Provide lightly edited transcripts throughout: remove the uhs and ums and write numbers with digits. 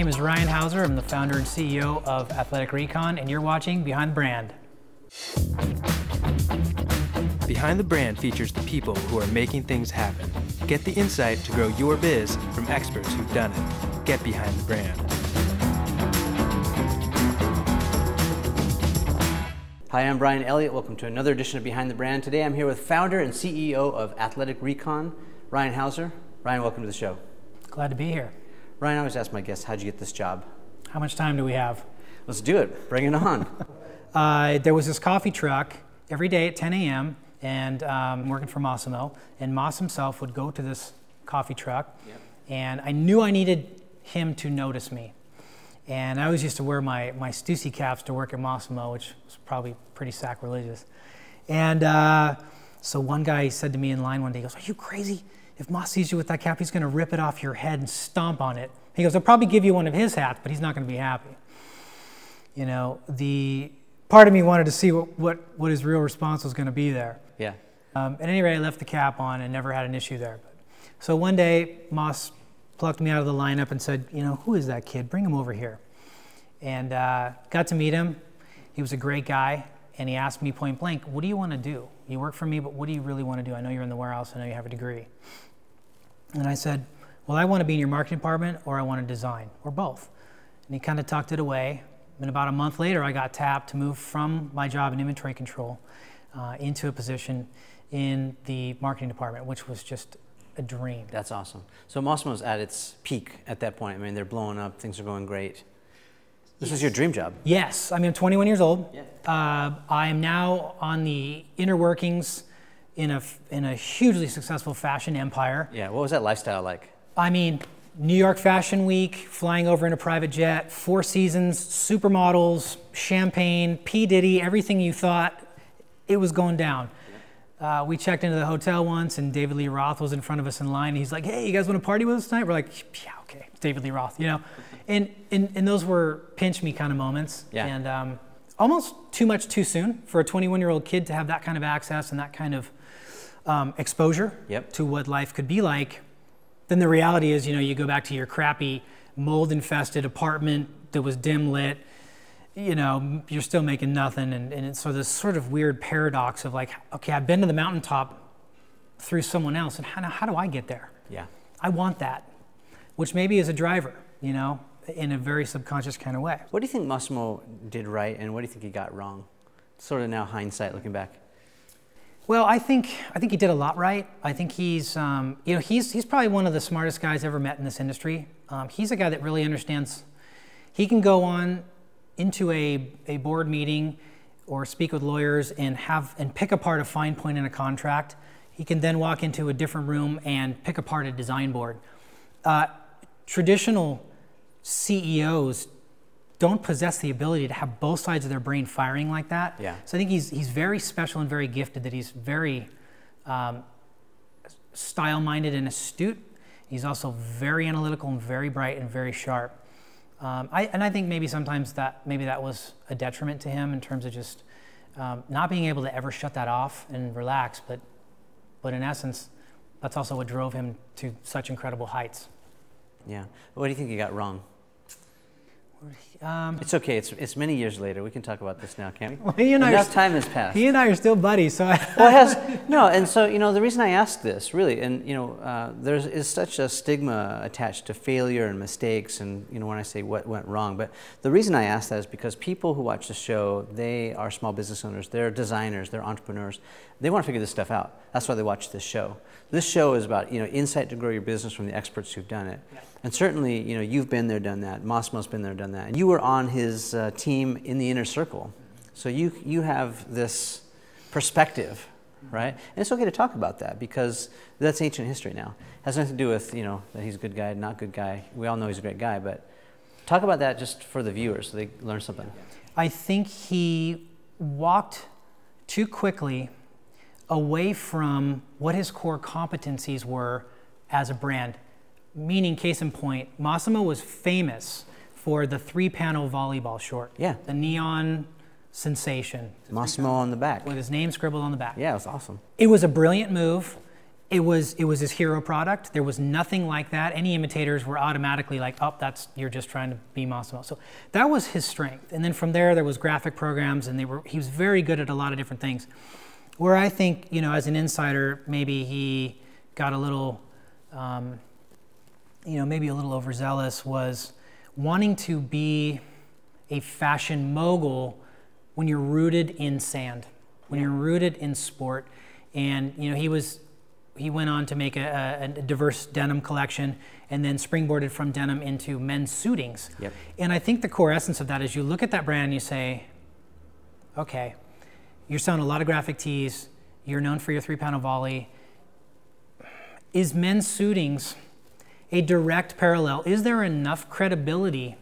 name is Ryan Heuser. I'm the founder and CEO of Athletic Recon, and you're watching Behind the Brand. Behind the Brand features the people who are making things happen. Get the insight to grow your biz from experts who've done it. Get behind the brand. Hi, I'm Bryan Elliott. Welcome to another edition of Behind the Brand. Today I'm here with founder and CEO of Athletic Recon, Ryan Heuser. Ryan, welcome to the show. Glad to be here. Ryan, I always ask my guests, how'd you get this job? How much time do we have? Let's do it. Bring it on. There was this coffee truck every day at 10 a.m. and I'm working for Massimo, and Moss himself would go to this coffee truck, and I knew I needed him to notice me. And I always used to wear my Stussy caps to work at Massimo, which was probably pretty sacrilegious. And so one guy said to me in line one day, he goes, "Are you crazy? If Moss sees you with that cap, he's going to rip it off your head and stomp on it." He goes, "He'll probably give you one of his hats, but he's not going to be happy." You know, the part of me wanted to see what his real response was going to be there. Yeah. At any rate, I left the cap on and never had an issue there. So one day, Moss plucked me out of the lineup and said, "You know, who is that kid? Bring him over here." And got to meet him. He was a great guy, and he asked me point blank, "What do you want to do? You work for me, but what do you really want to do? I know you're in the warehouse. I know you have a degree." And I said, "Well, I want to be in your marketing department, or I want to design, or both." And he kind of tucked it away. And about a month later, I got tapped to move from my job in inventory control into a position in the marketing department, which was just a dream. That's awesome. So Massimo's at its peak at that point. I mean, they're blowing up. Things are going great. This was your dream job. Yes. I mean, I'm 21 years old. Yeah. I am now on the inner workings in a hugely successful fashion empire. Yeah. What was that lifestyle like? I mean, New York Fashion Week, flying over in a private jet, Four Seasons, supermodels, champagne, P. Diddy, everything you thought, it was going down. Yeah. We checked into the hotel once, and David Lee Roth was in front of us in line. And he's like, "Hey, you guys want to party with us tonight?" We're like, "Yeah, okay, it's David Lee Roth," you know. And those were pinch me kind of moments. Yeah. And almost too much too soon for a 21-year-old kid to have that kind of access and that kind of exposure to what life could be like. Then the reality is, you know, you go back to your crappy mold-infested apartment that was dim lit, you know, you're still making nothing. And it's so this sort of weird paradox of like, okay, I've been to the mountaintop through someone else, and how do I get there? Yeah. I want that, which maybe is a driver, you know, in a very subconscious kind of way. What do you think Massimo did right, and what do you think he got wrong? Sort of now hindsight, looking back. Well, I think he did a lot right. I think he's, you know, he's probably one of the smartest guys ever met in this industry. He's a guy that really understands. He can go on into a board meeting or speak with lawyers and pick apart a fine point in a contract. He can then walk into a different room and pick apart a design board. Traditional CEOs don't possess the ability to have both sides of their brain firing like that. Yeah. So I think he's very special and very gifted, that he's very style-minded and astute. He's also very analytical and very bright and very sharp. I think maybe sometimes that was a detriment to him in terms of just not being able to ever shut that off and relax. But in essence, that's also what drove him to such incredible heights. Yeah. What do you think he got wrong? It's okay. It's many years later. We can talk about this now, can't we? Well, enough time has passed. He and I are still buddies, so. Well, it has no, and so you know the reason I ask this really, and you know, there is such a stigma attached to failure and mistakes, and you know when I say what went wrong, but the reason I ask that is because people who watch the show, they are small business owners, they're designers, they're entrepreneurs, they want to figure this stuff out. That's why they watch this show. This show is about, you know, insight to grow your business from the experts who've done it. Yeah. And certainly, you know, you've been there, done that. Massimo's been there, done that. And you were on his team in the inner circle. So you have this perspective, right? And it's okay to talk about that because that's ancient history now. It has nothing to do with, you know, that he's a good guy, not good guy. We all know he's a great guy, but talk about that just for the viewers so they learn something. I think he walked too quickly away from what his core competencies were as a brand. Meaning, case in point, Massimo was famous for the 3-panel volleyball short. Yeah. The neon sensation. Massimo on the back. With his name scribbled on the back. Yeah, it was awesome. It was a brilliant move. it was his hero product. There was nothing like that. Any imitators were automatically like, oh, you're just trying to be Massimo. So that was his strength. And then from there was graphic programs, and he was very good at a lot of different things. Where I think, as an insider, maybe he got a little, maybe a little overzealous, was wanting to be a fashion mogul when you're rooted in sand, when you're rooted in sport. And, he went on to make a diverse denim collection and then springboarded from denim into men's suitings. Yep. And I think the core essence of that is you look at that brand and you say, okay, you're selling a lot of graphic tees, you're known for your 3-panel volley. Is men's suitings a direct parallel? Is there enough credibility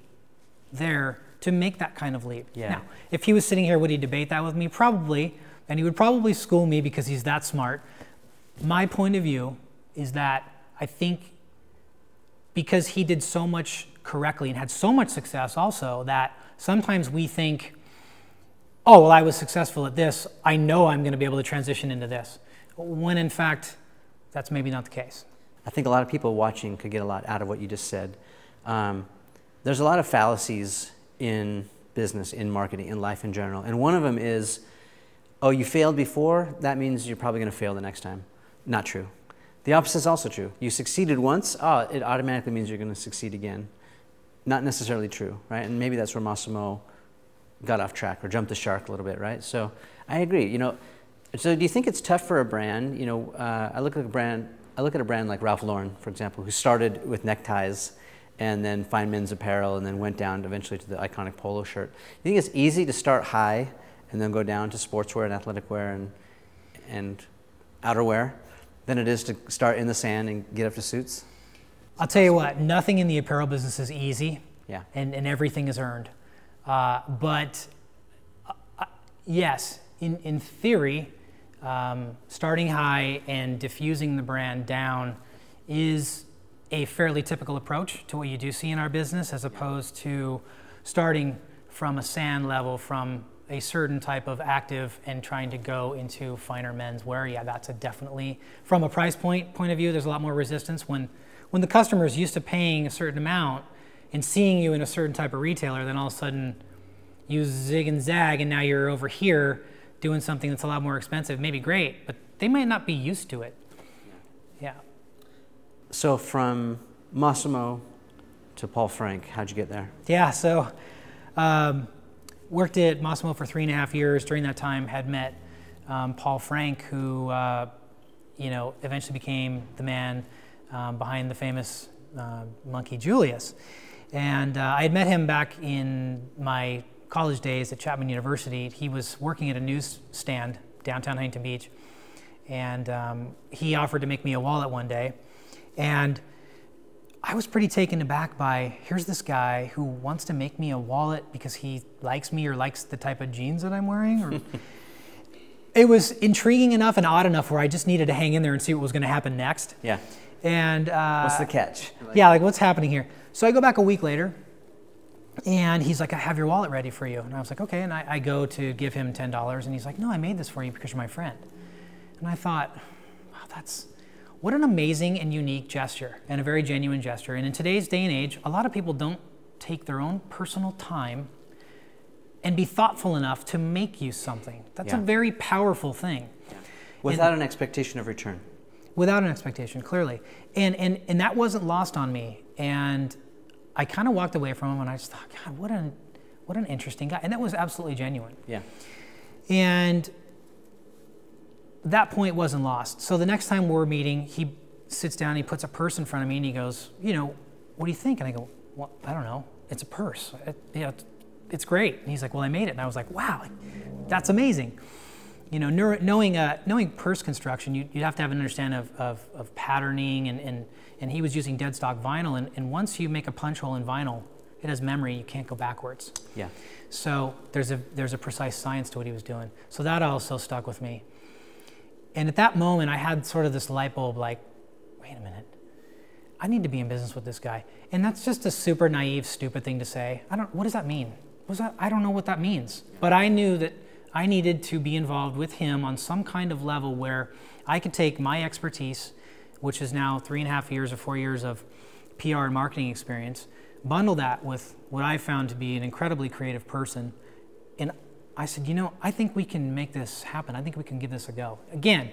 there to make that kind of leap? Yeah. Now, if he was sitting here, would he debate that with me? Probably, and he would probably school me because he's that smart. My point of view is that I think because he did so much correctly and had so much success also, that sometimes we think, oh, well, I was successful at this, I know I'm going to be able to transition into this. When in fact, that's maybe not the case. I think a lot of people watching could get a lot out of what you just said. There's a lot of fallacies in business, in marketing, in life in general. And one of them is, oh, you failed before, that means you're probably going to fail the next time. Not true. The opposite is also true. You succeeded once, it automatically means you're going to succeed again. Not necessarily true, right? And maybe that's where Massimo got off track or jumped the shark a little bit, right? So I agree. So do you think it's tough for a brand? I look at a brand like Ralph Lauren, for example, who started with neckties and then fine men's apparel and then went down eventually to the iconic polo shirt. You think it's easy to start high and then go down to sportswear and athletic wear and outerwear than it is to start in the sand and get up to suits? I'll tell you what, nothing in the apparel business is easy. Yeah. And everything is earned. But yes, in theory, starting high and diffusing the brand down is a fairly typical approach to what you do see in our business, as opposed to starting from a sand level, from a certain type of active and trying to go into finer men's wear. Yeah, that's definitely, from a price point of view, there's a lot more resistance. When the customer is used to paying a certain amount and seeing you in a certain type of retailer, then all of a sudden you zig and zag and now you're over here doing something that's a lot more expensive. Maybe great, but they might not be used to it. Yeah. So from Massimo to Paul Frank, how'd you get there? Yeah, so worked at Massimo for 3.5 years. During that time, had met Paul Frank, who eventually became the man behind the famous monkey Julius. And I had met him back in my college days at Chapman University. He was working at a newsstand downtown Huntington Beach, and he offered to make me a wallet one day. And I was pretty taken aback by, here's this guy who wants to make me a wallet because he likes me or likes the type of jeans that I'm wearing. Or it was intriguing enough and odd enough where I just needed to hang in there and see what was going to happen next. Yeah. And what's the catch? Like what's happening here? So I go back a week later, and he's like, I have your wallet ready for you. And I was like, okay. And I go to give him $10, and he's like, no, I made this for you because you're my friend. And I thought, wow, what an amazing and unique gesture, and a very genuine gesture. And in today's day and age, a lot of people don't take their own personal time and be thoughtful enough to make you something. That's a very powerful thing. Yeah. Without an expectation of return. Without an expectation, clearly. And that wasn't lost on me. And I kind of walked away from him, and I just thought, God, what an interesting guy. And that was absolutely genuine. Yeah. And that point wasn't lost. So the next time we're meeting, he sits down, he puts a purse in front of me, and he goes, what do you think? And I go, well, I don't know. It's a purse. It's great. And he's like, well, I made it. And I was like, wow, that's amazing. Knowing purse construction, you'd have to have an understanding of patterning, and he was using dead stock vinyl. And once you make a punch hole in vinyl, it has memory. You can't go backwards. Yeah. So there's a precise science to what he was doing. So that also stuck with me. And at that moment, I had sort of this light bulb like, wait a minute, I need to be in business with this guy. And that's just a super naive, stupid thing to say. What does that mean? I don't know what that means. But I knew that I needed to be involved with him on some kind of level where I could take my expertise which is now 3.5 years or 4 years of PR and marketing experience, bundle that with what I found to be an incredibly creative person. And I said, you know, I think we can make this happen. I think we can give this a go. Again,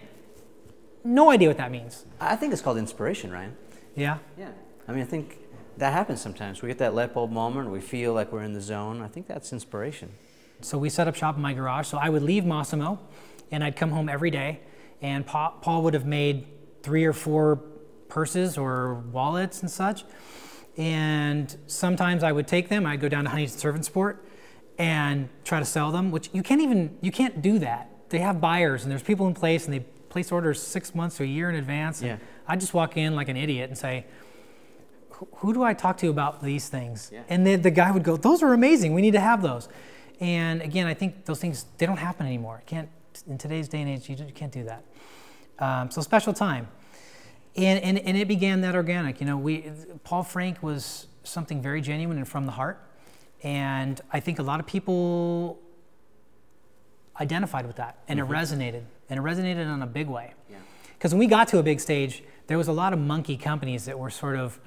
no idea what that means. I think it's called inspiration, Ryan. Yeah? Yeah. I mean, I think that happens sometimes. We get that light bulb moment, we feel like we're in the zone. I think that's inspiration. So we set up shop in my garage. So I would leave Massimo, and I'd come home every day, and Paul would have made 3 or 4 purses or wallets and such. And sometimes I would take them, I'd go down to Huntington Servant Sport and try to sell them, which you can't do that. They have buyers, and there's people in place, and they place orders 6 months to a year in advance. Yeah. I just walk in like an idiot and say, who do I talk to about these things? Yeah. And the guy would go, those are amazing, we need to have those. And again, I think those things, they don't happen anymore. In today's day and age, you can't do that. So special time. And it began that organic. You know, Paul Frank was something very genuine and from the heart. And I think a lot of people identified with that, and it resonated. And it resonated in a big way. Because when we got to a big stage, there was a lot of monkey companies that were sort of,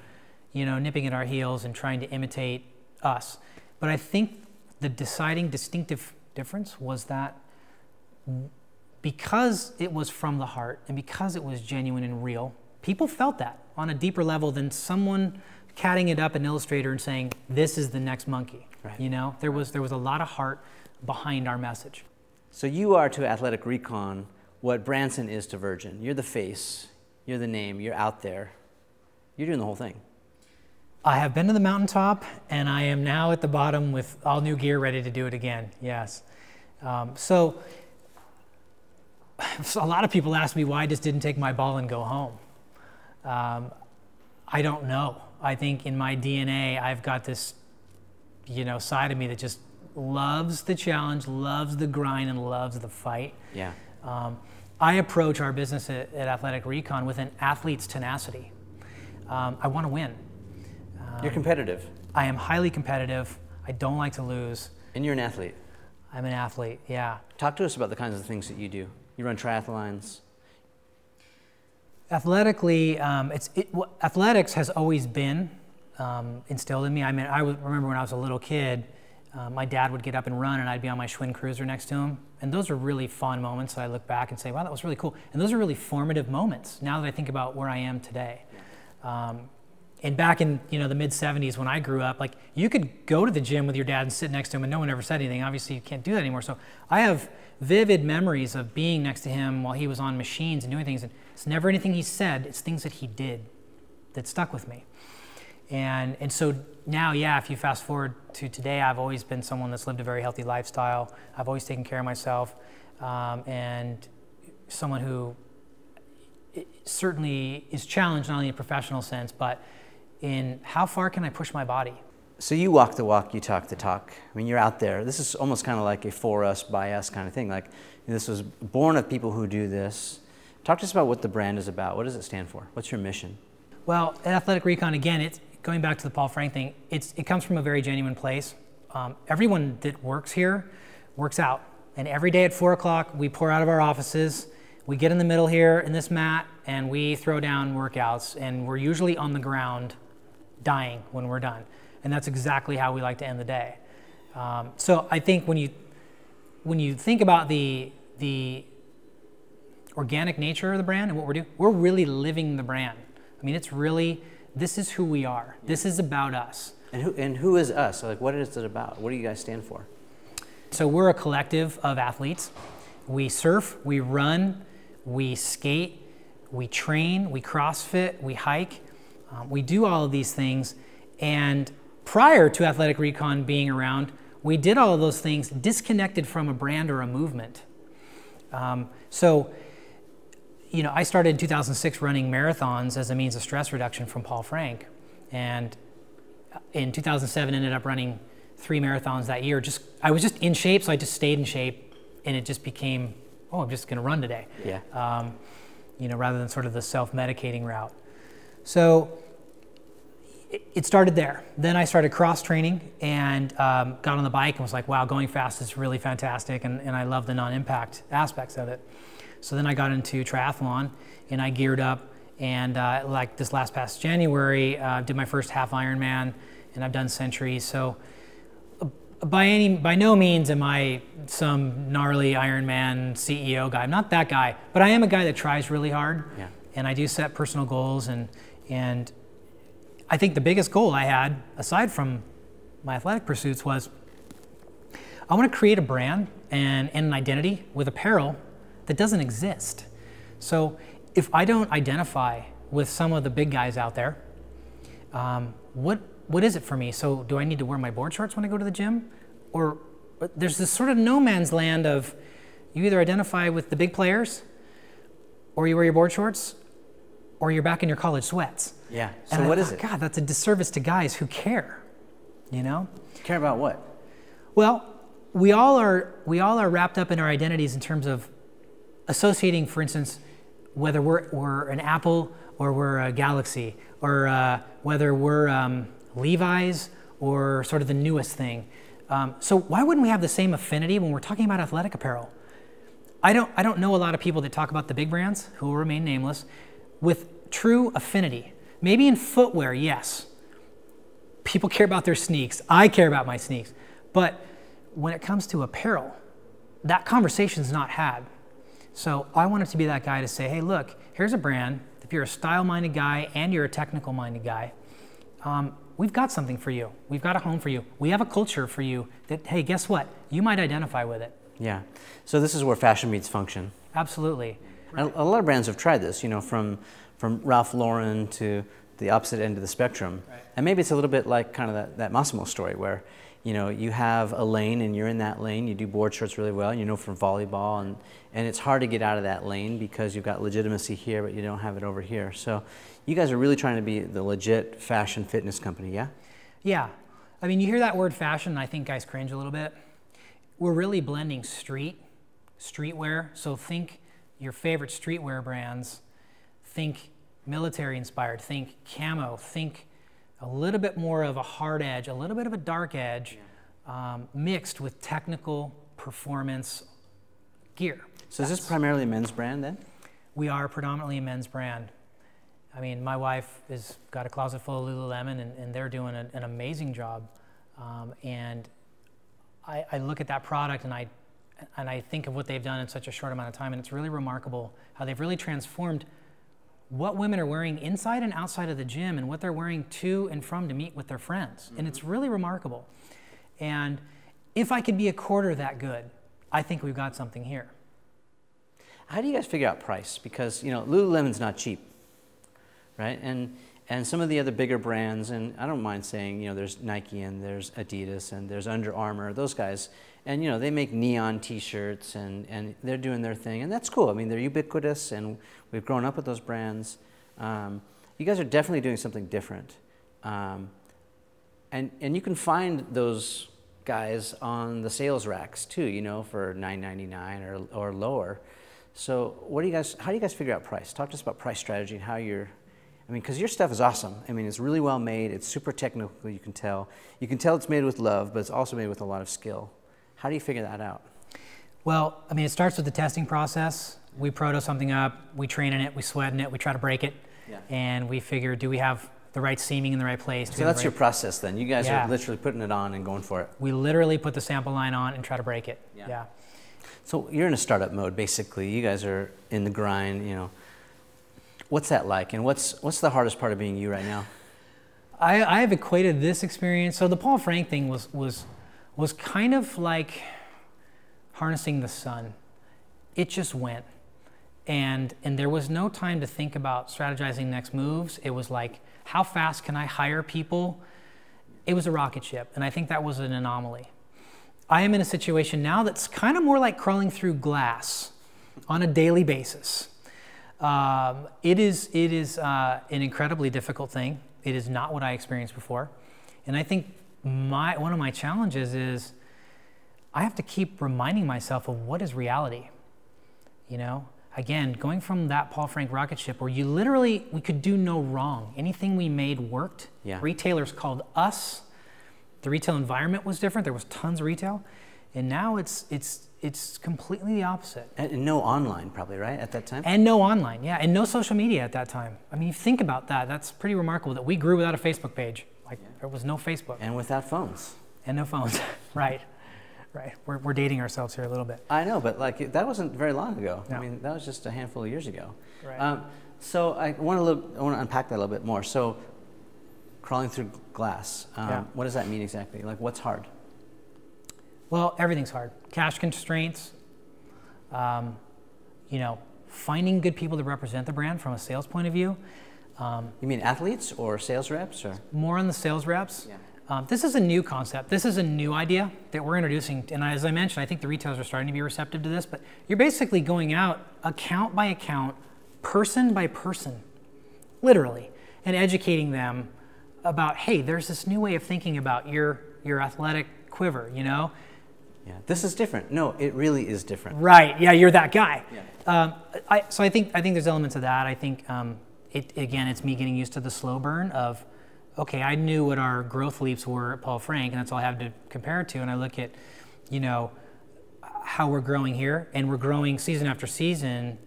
you know, nipping at our heels and trying to imitate us. But I think the deciding distinctive difference was that because it was from the heart and because it was genuine and real, people felt that on a deeper level than someone catting it up in Illustrator and saying, this is the next monkey. Right. You know, there was a lot of heart behind our message. So you are to Athletic Recon what Branson is to Virgin. You're the face, you're the name, you're out there. You're doing the whole thing. I have been to the mountaintop, and I am now at the bottom with all new gear ready to do it again, yes. So a lot of people ask me why I just didn't take my ball and go home. I don't know. I think in my DNA, I've got this, you know, side of me that just loves the challenge, loves the grind, and loves the fight. Yeah. I approach our business at Athletic Recon with an athlete's tenacity. I want to win. You're competitive. I am highly competitive. I don't like to lose. And you're an athlete. I'm an athlete, yeah. Talk to us about the kinds of things that you do. You run triathlons. Athletically, athletics has always been instilled in me. I mean, I remember when I was a little kid, my dad would get up and run, and I'd be on my Schwinn Cruiser next to him. And those are really fun moments that I look back and say, wow, that was really cool. And those are really formative moments now that I think about where I am today. And back in, you know, the mid-'70s when I grew up, like, you could go to the gym with your dad and sit next to him and no one ever said anything. Obviously, you can't do that anymore. So I have vivid memories of being next to him while he was on machines and doing things. And it's never anything he said, it's things that he did that stuck with me. And so now, yeah, if you fast forward to today, I've always been someone that's lived a very healthy lifestyle. I've always taken care of myself, and someone who certainly is challenged not only in a professional sense, but in how far can I push my body? So you walk the walk, you talk the talk. I mean, you're out there. This is almost kind of like a for us, by us kind of thing. Like, this was born of people who do this. Talk to us about what the brand is about. What does it stand for? What's your mission? Well, at Athletic Recon, again, it's going back to the Paul Frank thing. It comes from a very genuine place. Everyone that works here works out. And every day at 4 o'clock, we pour out of our offices. We get in the middle here in this mat, and we throw down workouts. And we're usually on the ground dying when we're done. And that's exactly how we like to end the day. So I think when you think about the organic nature of the brand and what we're doing, we're really living the brand. I mean, it's really, this is who we are. This is about us. And who is us? Like, what is it about? What do you guys stand for? So we're a collective of athletes. We surf, we run, we skate, we train, we CrossFit, we hike. We do all of these things. And prior to Athletic Recon being around, we did all of those things disconnected from a brand or a movement. So, you know, I started in 2006 running marathons as a means of stress reduction from Paul Frank. And in 2007, ended up running 3 marathons that year. I was just in shape, so I just stayed in shape, and it just became, oh, I'm just gonna run today. Yeah. You know, rather than sort of the self-medicating route. So it started there. Then I started cross training and got on the bike and was like, wow, going fast is really fantastic, and I love the non-impact aspects of it. So then I got into triathlon, and I geared up And like this past January, did my first half Ironman, and I've done centuries. So by no means am I some gnarly Ironman CEO guy. I'm not that guy, but I am a guy that tries really hard. Yeah. And I do set personal goals, and I think the biggest goal I had, aside from my athletic pursuits, was I want to create a brand and an identity with apparel that doesn't exist. So if I don't identify with some of the big guys out there, what is it for me? So do I need to wear my board shorts when I go to the gym? Or there's this sort of no man's land of you either identify with the big players, or you wear your board shorts, or you're back in your college sweats. Yeah. So And what is it? God, that's a disservice to guys who care, you know? Care about what? Well, we all are wrapped up in our identities in terms of associating, for instance, whether we're an Apple or we're a Galaxy, or whether we're Levi's or sort of the newest thing. So why wouldn't we have the same affinity when we're talking about athletic apparel? I don't know a lot of people that talk about the big brands, who will remain nameless, with true affinity. Maybe in footwear, yes. People care about their sneaks. I care about my sneaks. But when it comes to apparel, that conversation's not had. So I wanted to be that guy to say, hey, look, here's a brand. If you're a style-minded guy and you're a technical-minded guy, we've got something for you. We've got a home for you. We have a culture for you that, hey, guess what? You might identify with it. Yeah. So this is where fashion meets function. Absolutely. Right. A lot of brands have tried this, you know, from Ralph Lauren to the opposite end of the spectrum. Right. And maybe it's a little bit like kind of that Massimo story where, you know, you have a lane and you're in that lane, you do board shorts really well, you know, from volleyball, and it's hard to get out of that lane because you've got legitimacy here, but you don't have it over here. So you guys are really trying to be the legit fashion fitness company, yeah? Yeah. I mean, you hear that word fashion, and I think guys cringe a little bit. We're really blending streetwear. So think your favorite streetwear brands, think military inspired, think camo, think a little bit more of a hard edge, a little bit of a dark edge, mixed with technical performance gear. So is this primarily a men's brand then? We are predominantly a men's brand. I mean, my wife has got a closet full of Lululemon, and they're doing an amazing job. And I look at that product and I think of what they've done in such a short amount of time, and it's really remarkable how they've really transformed what women are wearing inside and outside of the gym and what they're wearing to and from to meet with their friends. Mm-hmm. And it's really remarkable. And if I could be a quarter that good, I think we've got something here. How do you guys figure out price? Because, you know, Lululemon's not cheap, right? And some of the other bigger brands, and I don't mind saying, you know, there's Nike and there's Adidas and there's Under Armour, those guys, and, you know, they make neon t-shirts and they're doing their thing, and that's cool. I mean, they're ubiquitous and we've grown up with those brands. You guys are definitely doing something different. And you can find those guys on the sales racks too, you know, for $9.99 or lower. So how do you guys figure out price? Talk to us about price strategy and how you're, I mean, because your stuff is awesome. I mean, it's really well made. It's super technical, you can tell. You can tell it's made with love, but it's also made with a lot of skill. How do you figure that out? Well, I mean, it starts with the testing process. We proto something up, we train in it, we sweat in it, we try to break it, and we figure, do we have the right seaming in the right place? So that's your process then. You guys are literally putting it on and going for it. We literally put the sample line on and try to break it. Yeah. So you're in a startup mode, basically. You guys are in the grind, you know. What's that like, and what's the hardest part of being you right now? I have equated this experience. So the Paul Frank thing was kind of like harnessing the sun. It just went, and there was no time to think about strategizing next moves. It was like, how fast can I hire people? It was a rocket ship, and I think that was an anomaly. I am in a situation now that's kind of more like crawling through glass on a daily basis. It is an incredibly difficult thing. It is not what I experienced before. And I think one of my challenges is I have to keep reminding myself of what is reality. You know, again, going from that Paul Frank rocket ship where we could do no wrong. Anything we made worked. Yeah. Retailers called us. The retail environment was different. There was tons of retail. And now it's it's completely the opposite. And no online, probably, right, at that time? And no online, yeah, and no social media at that time. I mean, you think about that. That's pretty remarkable that we grew without a Facebook page. Like, there was no Facebook. And without phones. And no phones, right. Right, we're dating ourselves here a little bit. I know, but like that wasn't very long ago. No. I mean, that was just a handful of years ago. Right. So I want to unpack that a little bit more. So, crawling through glass. What does that mean exactly? Like, what's hard? Well, everything's hard. Cash constraints. You know, finding good people to represent the brand from a sales point of view. You mean athletes or sales reps, or more on the sales reps? Yeah. This is a new concept. This is a new idea that we're introducing. And as I mentioned, I think the retailers are starting to be receptive to this, but you're basically going out account by account, person by person, literally, and educating them about, hey, there's this new way of thinking about your athletic quiver, you know? Yeah, this is different. No, it really is different. Right, yeah, you're that guy. Yeah. So I think there's elements of that. I think, it's me getting used to the slow burn of, okay, I knew what our growth leaps were at Paul Frank, and that's all I have to compare it to. And I look at, you know, how we're growing here, and we're growing season after season,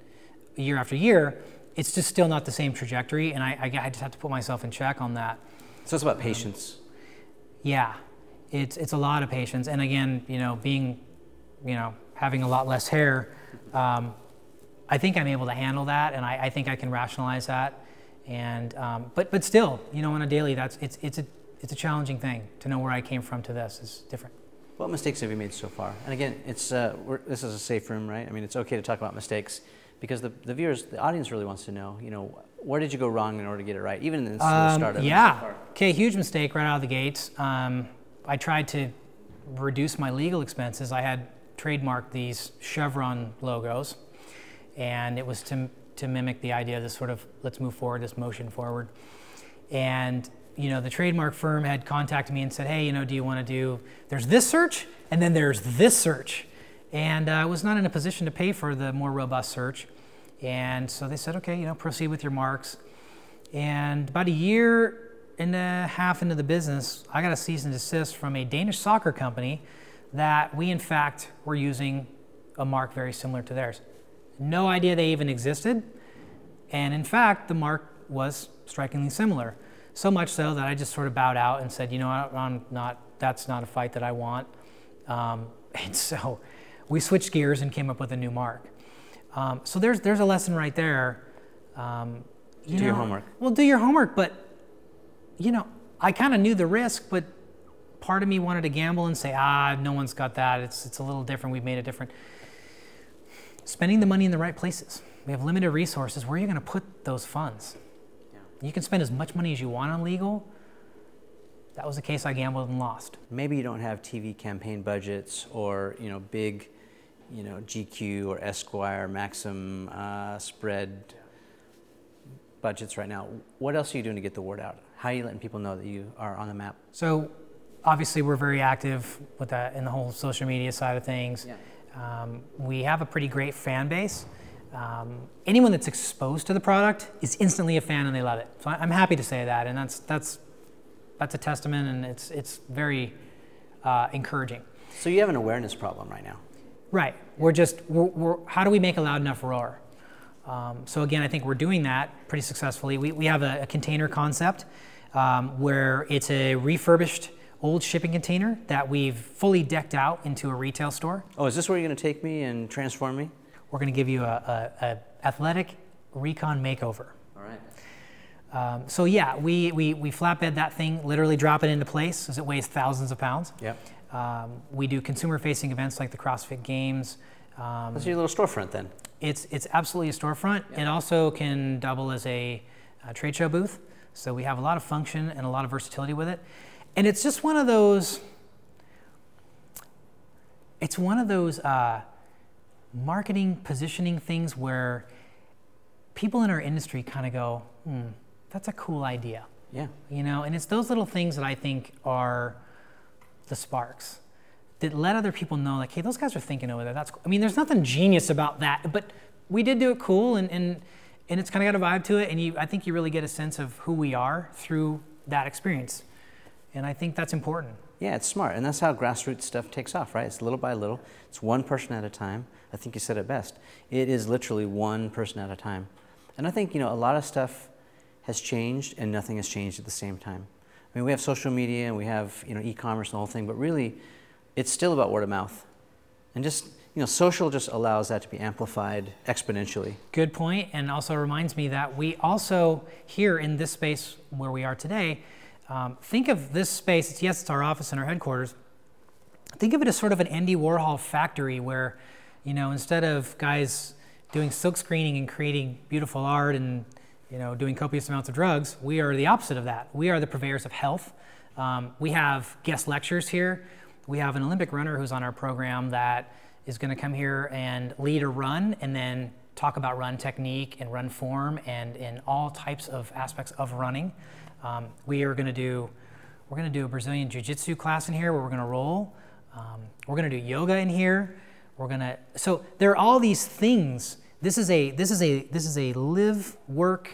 year after year. It's just still not the same trajectory, and I just have to put myself in check on that. So it's about patience. Yeah, it's a lot of patience, and again, you know, having a lot less hair, I think I'm able to handle that, and I think I can rationalize that. And but still, you know, on a daily, it's a challenging thing to know where I came from to this is different. What mistakes have you made so far? And again, this is a safe room, right? I mean, it's okay to talk about mistakes because the viewers, the audience really wants to know, you know, where did you go wrong in order to get it right, even in the start of it? Yeah. Okay, huge mistake right out of the gates. I tried to reduce my legal expenses. I had trademarked these Chevron logos, and it was to mimic the idea of this sort of let's move forward, this motion forward. And you know, the trademark firm had contacted me and said, hey, you know, do you want to do, there's this search and then there's this search. And I was not in a position to pay for the more robust search. And so they said, okay, you know, proceed with your marks. And about a year and a half into the business, I got a cease and desist from a Danish soccer company that we in fact were using a mark very similar to theirs. No idea they even existed, and in fact, the mark was strikingly similar. So much so that I just sort of bowed out and said, you know, that's not a fight that I want. And so we switched gears and came up with a new mark. So there's a lesson right there. Do your homework. Well, do your homework, but you know, I kind of knew the risk, but part of me wanted to gamble and say, no one's got that. It's a little different. We've made it different. Spending the money in the right places. We have limited resources. Where are you going to put those funds? Yeah. You can spend as much money as you want on legal. That was the case I gambled and lost. Maybe you don't have TV campaign budgets or, you know, big, you know, GQ or Esquire, Maxim spread budgets right now. What else are you doing to get the word out? How are you letting people know that you are on the map? So obviously we're very active with that in the whole social media side of things. Yeah. We have a pretty great fan base. Anyone that's exposed to the product is instantly a fan and they love it. So I'm happy to say that, and that's a testament, and it's very encouraging. So you have an awareness problem right now. Right. We're how do we make a loud enough roar? So again, I think we're doing that pretty successfully. We have a container concept where it's a refurbished old shipping container that we've fully decked out into a retail store. Oh, is this where you're going to take me and transform me? We're going to give you a Athletic Recon makeover. All right. So yeah, we flatbed that thing, literally drop it into place as it weighs thousands of pounds. Yep. We do consumer-facing events like the CrossFit Games. That's your little storefront then. It's absolutely a storefront. Yeah. It also can double as a trade show booth. So we have a lot of function and a lot of versatility with it. And it's just one of those, marketing, positioning things where people in our industry kind of go, that's a cool idea. Yeah. You know, and it's those little things that I think are the sparks that let other people know, like, hey, those guys are thinking over there. That's cool. I mean, there's nothing genius about that, but we did do it cool, and it's kind of got a vibe to it, and I think you really get a sense of who we are through that experience. And I think that's important. Yeah, it's smart, and that's how grassroots stuff takes off, right? It's little by little. It's one person at a time. I think you said it best. It is literally one person at a time. And I think, you know, a lot of stuff has changed and nothing has changed at the same time. I mean, we have social media and we have, you know, e-commerce and the whole thing, but really it's still about word of mouth. And just, you know, social just allows that to be amplified exponentially. Good point, and also reminds me that we also, here in this space where we are today, think of this space, yes, it's our office and our headquarters. Think of it as sort of an Andy Warhol factory where, you know, instead of guys doing silk screening and creating beautiful art and, you know, doing copious amounts of drugs, we are the opposite of that. We are the purveyors of health. We have guest lectures here. We have an Olympic runner who's on our program that is going to come here and lead a run and then talk about run technique and run form and in all types of aspects of running. We're going to do a Brazilian Jiu-Jitsu class in here where we're going to roll. We're going to do yoga in here. So there are all these things. This is a live, work,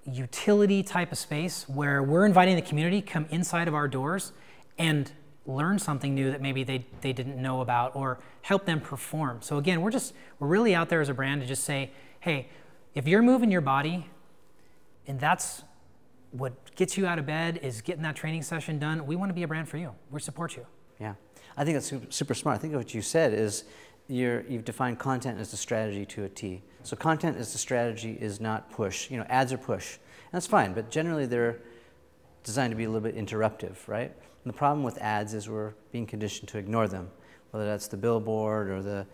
utility type of space where we're inviting the community to come inside of our doors and learn something new that maybe they didn't know about or help them perform. So again, we're really out there as a brand to just say, hey, if you're moving your body and that's what gets you out of bed is getting that training session done, we want to be a brand for you. We support you. Yeah, I think that's super smart. I think what you said is you've defined content as the strategy to a T. So content as the strategy is not push. You know, ads are push. And that's fine, but generally they're designed to be a little bit interruptive, right? And the problem with ads is we're being conditioned to ignore them, whether that's the billboard or the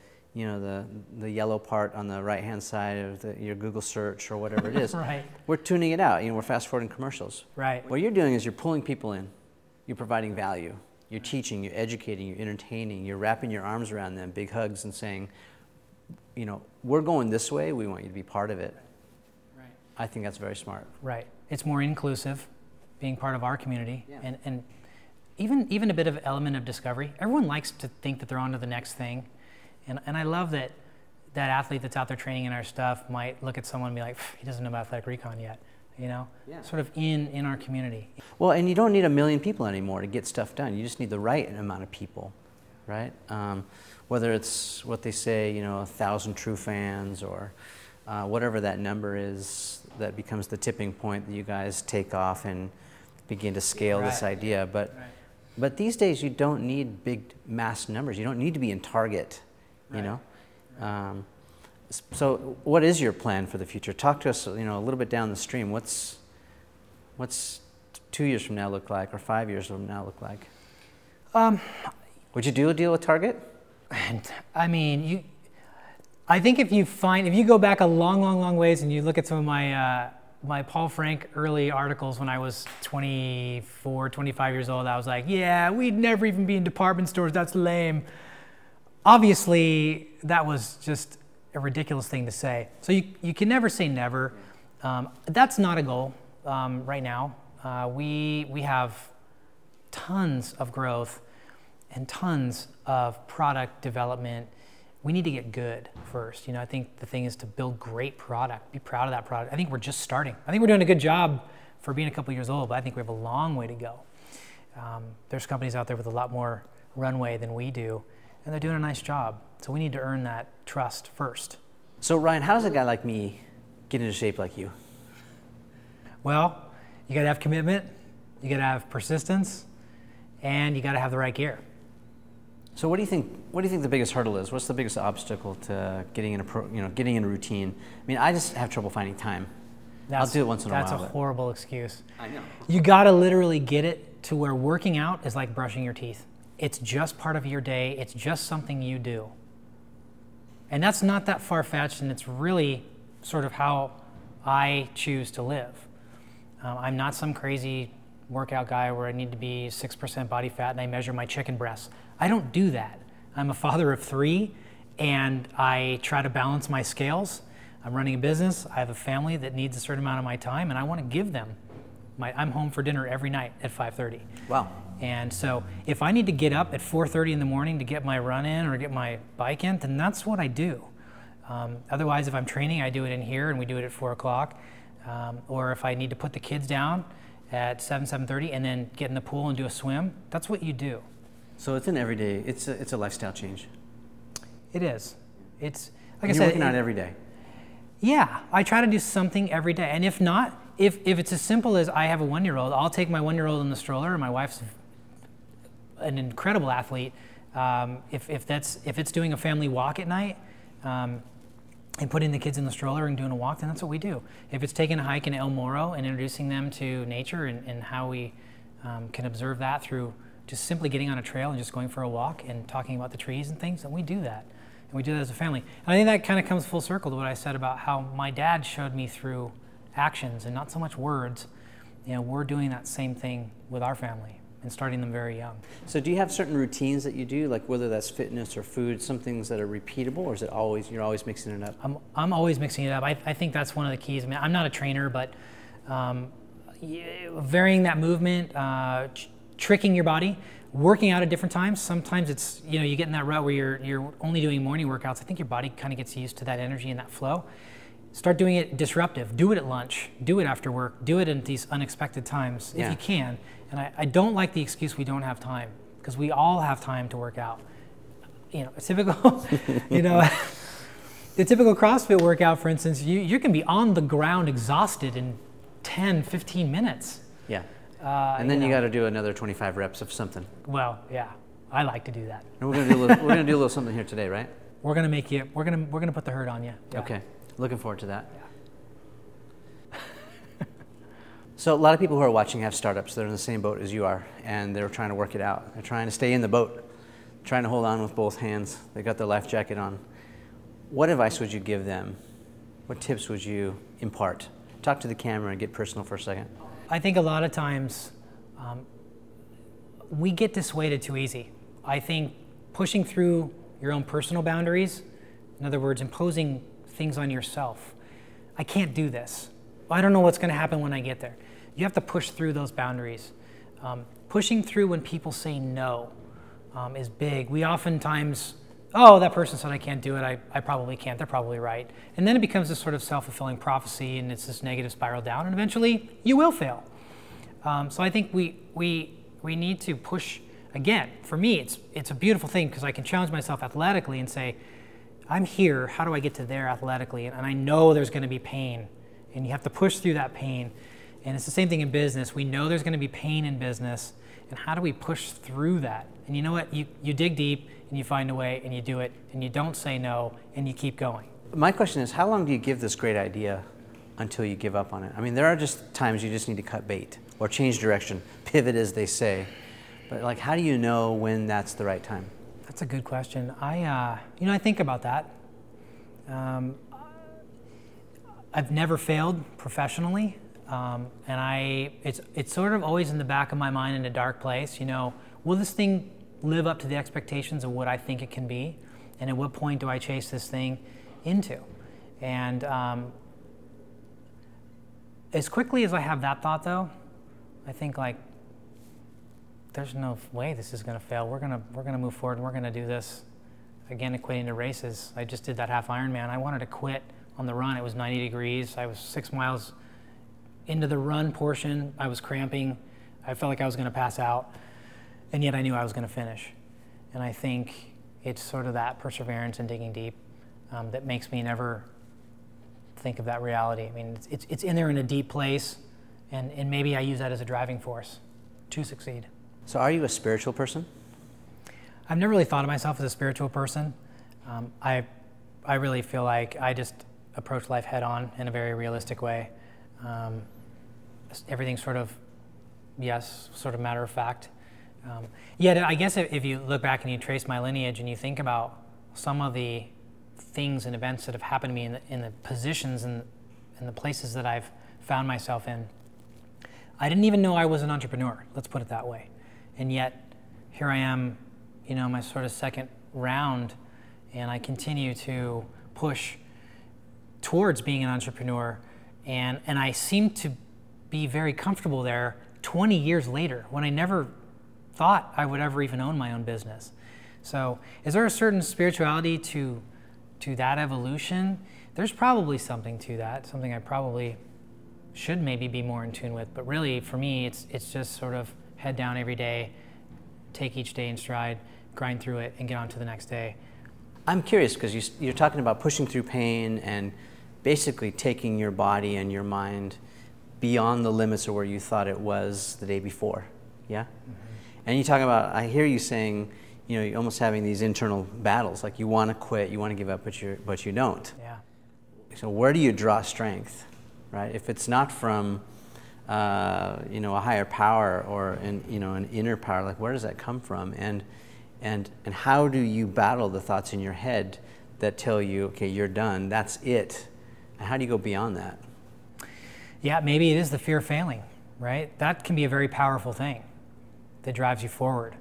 yellow part on the right-hand side of your Google search or whatever it is. Right. We're tuning it out. You know, we're fast-forwarding commercials. Right. What you're doing is you're pulling people in. You're providing value. You're teaching, you're educating, you're entertaining, you're wrapping your arms around them, big hugs, and saying, you know, we're going this way, we want you to be part of it. Right. I think that's very smart. Right. It's more inclusive, being part of our community, Yeah. and even a bit of element of discovery. Everyone likes to think that they're on to the next thing. And I love that athlete that's out there training in our stuff might look at someone and be like, he doesn't know about Athletic Recon yet, you know? Yeah. Sort of in our community. Well, and you don't need 1 million people anymore to get stuff done. You just need the right amount of people, right? Whether it's what they say, you know, 1,000 true fans or whatever that number is that becomes the tipping point that you guys take off and begin to scale this idea. But these days you don't need big mass numbers. You don't need to be in Target, you know? So what is your plan for the future? Talk to us, you know, a little bit down the stream. What's 2 years from now look like, or 5 years from now look like? Would you do a deal with Target? I mean, I think if you go back a long ways and you look at some of my Paul Frank early articles when I was 24, 25 years old, I was like, yeah, we'd never even be in department stores, that's lame. Obviously, that was just a ridiculous thing to say. So you can never say never. That's not a goal right now. We have tons of growth and tons of product development. We need to get good first. You know, I think the thing is to build great product, be proud of that product. I think we're just starting. I think we're doing a good job for being a couple years old, but I think we have a long way to go. There's companies out there with a lot more runway than we do, and they're doing a nice job. So we need to earn that trust first. So Ryan, how does a guy like me get into shape like you? Well, you gotta have commitment, you gotta have persistence, and you gotta have the right gear. So what do you think the biggest hurdle is? What's the biggest obstacle to getting in getting in a routine? I mean, I just have trouble finding time. I'll do it once in a while. That's a horrible excuse. I know. You gotta literally get it to where working out is like brushing your teeth. It's just part of your day. It's just something you do. And that's not that far-fetched, and it's really sort of how I choose to live. I'm not some crazy workout guy where I need to be 6% body fat and I measure my chicken breasts. I don't do that. I'm a father of 3, and I try to balance my scales. I'm running a business. I have a family that needs a certain amount of my time, and I want to give them. I'm home for dinner every night at 5:30. Wow. And so if I need to get up at 4:30 in the morning to get my run in or get my bike in, then that's what I do. Otherwise, if I'm training, I do it in here, and we do it at 4 o'clock. Or if I need to put the kids down at 7:30, and then get in the pool and do a swim. That's what you do. So it's an everyday, it's a lifestyle change. It is. It's like You're I said, working out every day. Yeah, I try to do something every day, and if not, if it's as simple as I have a 1-year-old, I'll take my 1-year-old in the stroller. And my wife's an incredible athlete. If it's doing a family walk at night, and putting the kids in the stroller and doing a walk, then that's what we do. If it's taking a hike in El Morro and introducing them to nature and how we can observe that through just simply getting on a trail and just going for a walk and talking about the trees and things, then we do that. And we do that as a family. And I think that kind of comes full circle to what I said about how my dad showed me through actions and not so much words. You know, we're doing that same thing with our family and starting them very young. So do you have certain routines that you do, like whether that's fitness or food, some things that are repeatable, or is it always, you're always mixing it up? I'm always mixing it up. I think that's one of the keys. I mean, I'm not a trainer, but varying that movement, tricking your body, working out at different times. Sometimes it's, you know, you get in that rut where you're only doing morning workouts. I think your body kind of gets used to that energy and that flow. Start doing it disruptive. Do it at lunch. Do it after work. Do it at these unexpected times if you can. And I don't like the excuse we don't have time, because we all have time to work out. You know, a typical, you know, the typical CrossFit workout, for instance, you can be on the ground exhausted in 10, 15 minutes. Yeah. And then you got to do another 25 reps of something. Well, yeah, I like to do that. And we're gonna do a little something here today, right? We're gonna put the hurt on you. Yeah. Okay. Looking forward to that. Yeah. So a lot of people who are watching have startups. They're in the same boat as you are, and they're trying to work it out. They're trying to stay in the boat, trying to hold on with both hands. They got their life jacket on. What advice would you give them? What tips would you impart? Talk to the camera and get personal for a second. I think a lot of times we get dissuaded too easy. I think pushing through your own personal boundaries, in other words, imposing things on yourself. I can't do this. I don't know what's going to happen when I get there. You have to push through those boundaries. Pushing through when people say no is big. We oftentimes, oh, that person said I can't do it. I probably can't. They're probably right. And then it becomes this sort of self-fulfilling prophecy, and it's this negative spiral down, and eventually you will fail. So I think we need to push. Again, for me, it's a beautiful thing because I can challenge myself athletically and say, I'm here. How do I get to there athletically? And I know there's going to be pain, and you have to push through that pain. And it's the same thing in business. We know there's going to be pain in business, and how do we push through that? And you know what? You dig deep, and you find a way, and you do it, and you don't say no, and you keep going. My question is, how long do you give this great idea until you give up on it? I mean, there are just times you just need to cut bait or change direction, pivot as they say. But like, how do you know when that's the right time? That's a good question. I think about that. I've never failed professionally, and it's sort of always in the back of my mind in a dark place. You know, will this thing live up to the expectations of what I think it can be, and at what point do I chase this thing into? And as quickly as I have that thought, though, I think like, there's no way this is going to fail. We're gonna move forward, and we're gonna do this. Again, equating to races, I just did that half Ironman. I wanted to quit on the run. It was 90 degrees. I was 6 miles into the run portion. I was cramping. I felt like I was going to pass out, and yet I knew I was going to finish. And I think it's sort of that perseverance and digging deep that makes me never think of that reality. I mean, it's in there in a deep place, and maybe I use that as a driving force to succeed. So are you a spiritual person? I've never really thought of myself as a spiritual person. I really feel like I just approach life head on in a very realistic way. Everything's sort of matter of fact. Yet I guess if you look back and you trace my lineage and you think about some of the things and events that have happened to me in the positions and the places that I've found myself in, I didn't even know I was an entrepreneur, let's put it that way. And yet here I am, you know, my sort of second round, and I continue to push towards being an entrepreneur, and I seem to be very comfortable there 20 years later when I never thought I would ever even own my own business. So is there a certain spirituality to that evolution? There's probably something to that, something I probably should maybe be more in tune with. But really, for me, it's just sort of head down every day, take each day in stride, grind through it, and get on to the next day. I'm curious because you're talking about pushing through pain and basically taking your body and your mind beyond the limits of where you thought it was the day before, yeah? Mm-hmm. And you talk about, I hear you saying, you know, you're almost having these internal battles, like you want to quit, you want to give up, but you don't. Yeah. So where do you draw strength, right? If it's not from, you know, a higher power or an inner power, like where does that come from? And how do you battle the thoughts in your head that tell you, okay, you're done, that's it? And how do you go beyond that? Yeah, maybe it is the fear of failing, right? That can be a very powerful thing that drives you forward.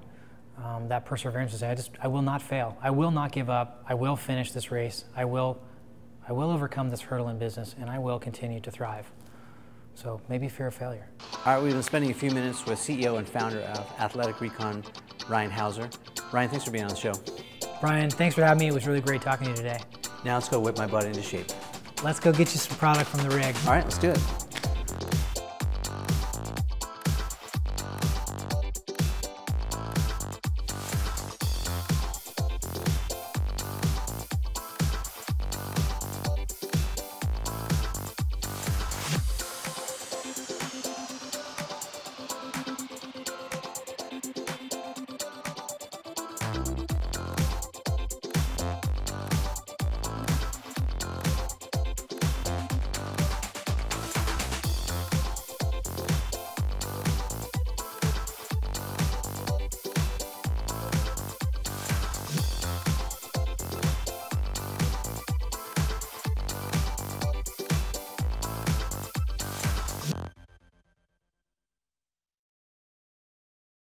That perseverance to say, I will not fail. I will not give up. I will finish this race. I will overcome this hurdle in business, and I will continue to thrive. So maybe fear of failure. All right, we've been spending a few minutes with CEO and founder of Athletic Recon, Ryan Heuser. Ryan, thanks for being on the show. Brian, thanks for having me. It was really great talking to you today. Now let's go whip my butt into shape. Let's go get you some product from the rig. All right, let's do it.